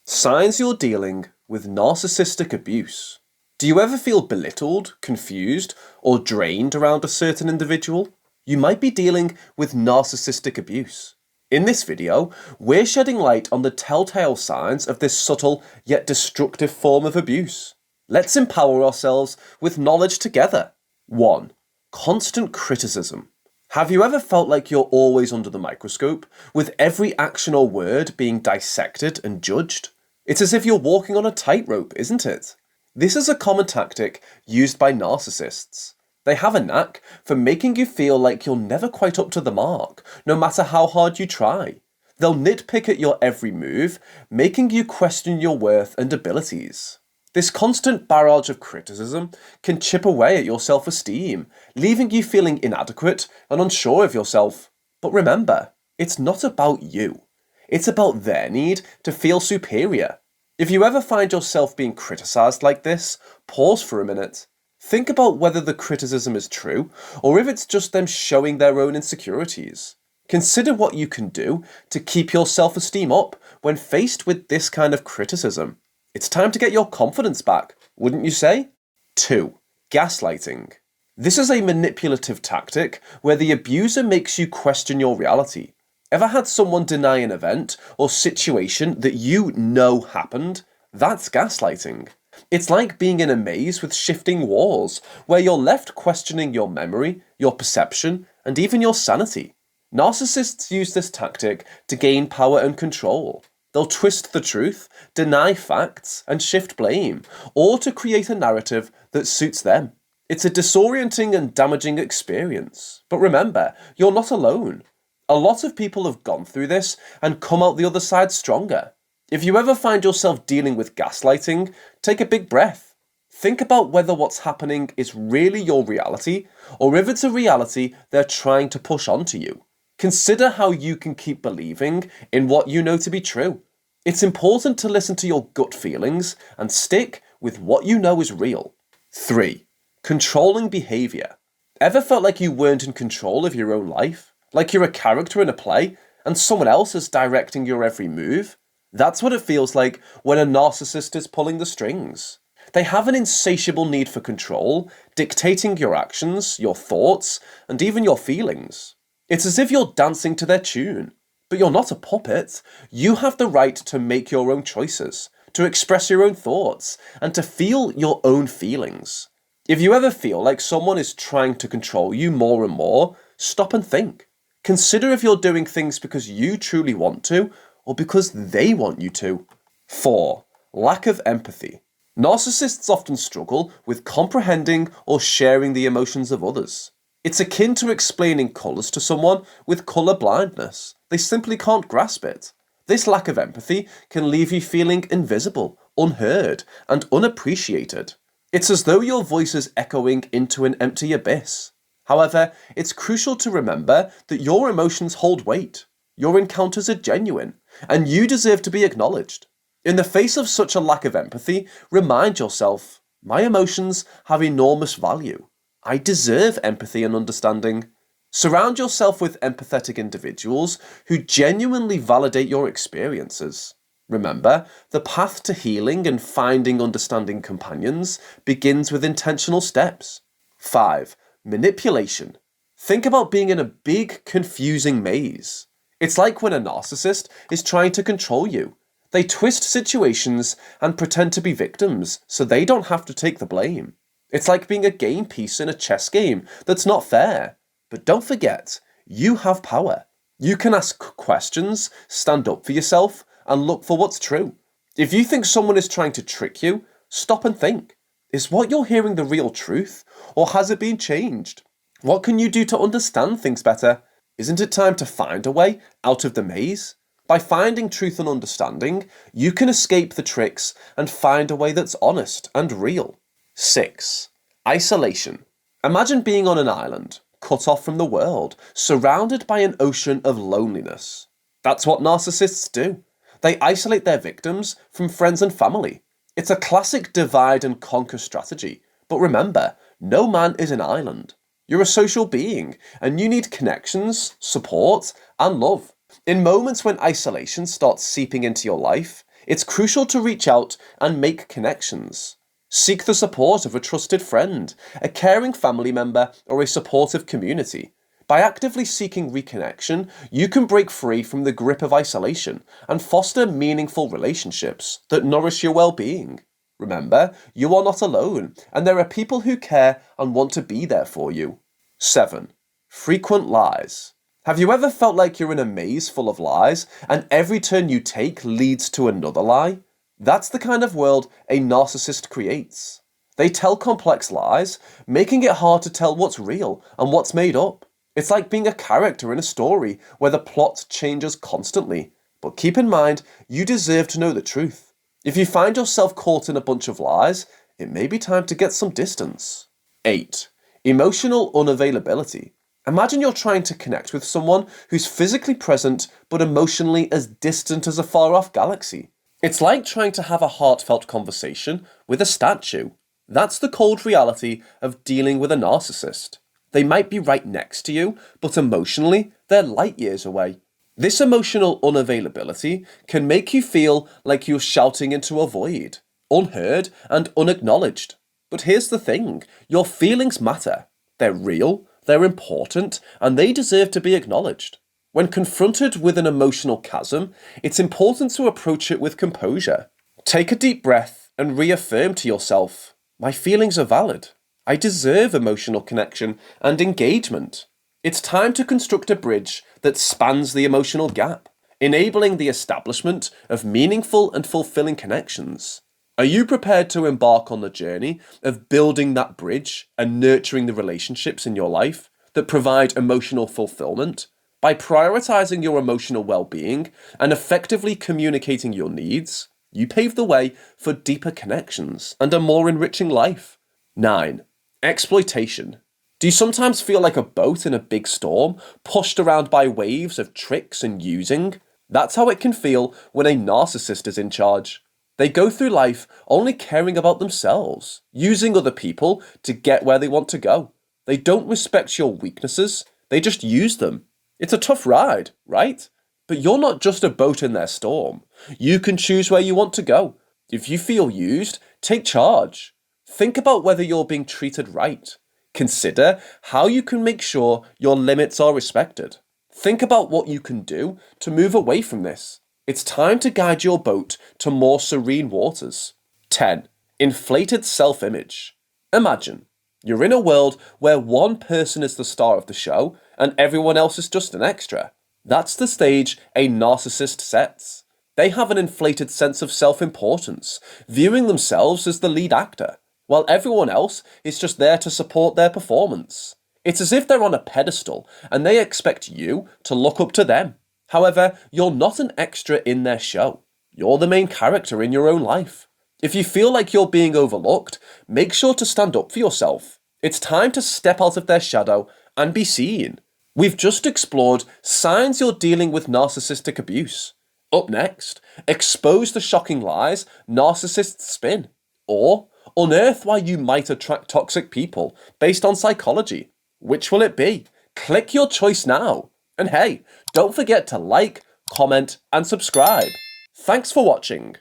Signs you're dealing with narcissistic abuse. Do you ever feel belittled, confused, or drained around a certain individual? You might be dealing with narcissistic abuse. In this video, we're shedding light on the telltale signs of this subtle yet destructive form of abuse. Let's empower ourselves with knowledge together. 1. Constant criticism. Have you ever felt like you're always under the microscope, with every action or word being dissected and judged? It's as if you're walking on a tightrope, isn't it? This is a common tactic used by narcissists. They have a knack for making you feel like you're never quite up to the mark, no matter how hard you try. They'll nitpick at your every move, making you question your worth and abilities. This constant barrage of criticism can chip away at your self-esteem, leaving you feeling inadequate and unsure of yourself. But remember, it's not about you. It's about their need to feel superior. If you ever find yourself being criticized like this, pause for a minute. Think about whether the criticism is true, or if it's just them showing their own insecurities. Consider what you can do to keep your self-esteem up when faced with this kind of criticism. It's time to get your confidence back, wouldn't you say? 2. Gaslighting. This is a manipulative tactic where the abuser makes you question your reality. Ever had someone deny an event or situation that you know happened? That's gaslighting. It's like being in a maze with shifting walls, where you're left questioning your memory, your perception, and even your sanity. Narcissists use this tactic to gain power and control. They'll twist the truth, deny facts, and shift blame, or to create a narrative that suits them. It's a disorienting and damaging experience. But remember, you're not alone. A lot of people have gone through this and come out the other side stronger. If you ever find yourself dealing with gaslighting, take a big breath. Think about whether what's happening is really your reality, or if it's a reality they're trying to push onto you. Consider how you can keep believing in what you know to be true. It's important to listen to your gut feelings and stick with what you know is real. 3. Controlling behavior. Ever felt like you weren't in control of your own life? Like you're a character in a play, and someone else is directing your every move? That's what it feels like when a narcissist is pulling the strings. They have an insatiable need for control, dictating your actions, your thoughts, and even your feelings. It's as if you're dancing to their tune. But you're not a puppet. You have the right to make your own choices, to express your own thoughts, and to feel your own feelings. If you ever feel like someone is trying to control you more and more, stop and think. Consider if you're doing things because you truly want to, or because they want you to. 4. Lack of empathy. Narcissists often struggle with comprehending or sharing the emotions of others. It's akin to explaining colours to someone with colour blindness. They simply can't grasp it. This lack of empathy can leave you feeling invisible, unheard, and unappreciated. It's as though your voice is echoing into an empty abyss. However, it's crucial to remember that your emotions hold weight. Your encounters are genuine, and you deserve to be acknowledged. In the face of such a lack of empathy, remind yourself, my emotions have enormous value. I deserve empathy and understanding. Surround yourself with empathetic individuals who genuinely validate your experiences. Remember, the path to healing and finding understanding companions begins with intentional steps. 5. Manipulation. Think about being in a big, confusing maze. It's like when a narcissist is trying to control you. They twist situations and pretend to be victims so they don't have to take the blame. It's like being a game piece in a chess game that's not fair. But don't forget, you have power. You can ask questions, stand up for yourself, and look for what's true. If you think someone is trying to trick you, stop and think. Is what you're hearing the real truth, or has it been changed? What can you do to understand things better? Isn't it time to find a way out of the maze? By finding truth and understanding, you can escape the tricks and find a way that's honest and real. 6. Isolation. Imagine being on an island, cut off from the world, surrounded by an ocean of loneliness. That's what narcissists do. They isolate their victims from friends and family. It's a classic divide and conquer strategy. But remember, no man is an island. You're a social being, and you need connections, support, and love. In moments when isolation starts seeping into your life, it's crucial to reach out and make connections. Seek the support of a trusted friend, a caring family member, or a supportive community. By actively seeking reconnection, you can break free from the grip of isolation and foster meaningful relationships that nourish your well-being. Remember, you are not alone, and there are people who care and want to be there for you. 7. Frequent lies. Have you ever felt like you're in a maze full of lies, and every turn you take leads to another lie? That's the kind of world a narcissist creates. They tell complex lies, making it hard to tell what's real and what's made up. It's like being a character in a story where the plot changes constantly. But keep in mind, you deserve to know the truth. If you find yourself caught in a bunch of lies, it may be time to get some distance. 8. Emotional unavailability. Imagine you're trying to connect with someone who's physically present but emotionally as distant as a far-off galaxy. It's like trying to have a heartfelt conversation with a statue. That's the cold reality of dealing with a narcissist. They might be right next to you, but emotionally, they're light years away. This emotional unavailability can make you feel like you're shouting into a void, unheard and unacknowledged. But here's the thing, your feelings matter. They're real, they're important, and they deserve to be acknowledged. When confronted with an emotional chasm, it's important to approach it with composure. Take a deep breath and reaffirm to yourself, my feelings are valid. I deserve emotional connection and engagement. It's time to construct a bridge that spans the emotional gap, enabling the establishment of meaningful and fulfilling connections. Are you prepared to embark on the journey of building that bridge and nurturing the relationships in your life that provide emotional fulfillment? By prioritizing your emotional well-being and effectively communicating your needs, you pave the way for deeper connections and a more enriching life. 9. Exploitation. Do you sometimes feel like a boat in a big storm, pushed around by waves of tricks and using? That's how it can feel when a narcissist is in charge. They go through life only caring about themselves, using other people to get where they want to go. They don't respect your weaknesses, they just use them. It's a tough ride, right? But you're not just a boat in their storm. You can choose where you want to go. If you feel used, take charge. Think about whether you're being treated right. Consider how you can make sure your limits are respected. Think about what you can do to move away from this. It's time to guide your boat to more serene waters. 10. Inflated self-image. Imagine you're in a world where one person is the star of the show and everyone else is just an extra. That's the stage a narcissist sets. They have an inflated sense of self-importance, viewing themselves as the lead actor, while everyone else is just there to support their performance. It's as if they're on a pedestal and they expect you to look up to them. However, you're not an extra in their show. You're the main character in your own life. If you feel like you're being overlooked, make sure to stand up for yourself. It's time to step out of their shadow and be seen. We've just explored signs you're dealing with narcissistic abuse. Up next, expose the shocking lies narcissists spin. Or unearth why you might attract toxic people based on psychology. Which will it be? Click your choice now. And hey, don't forget to like, comment, and subscribe. Thanks for watching.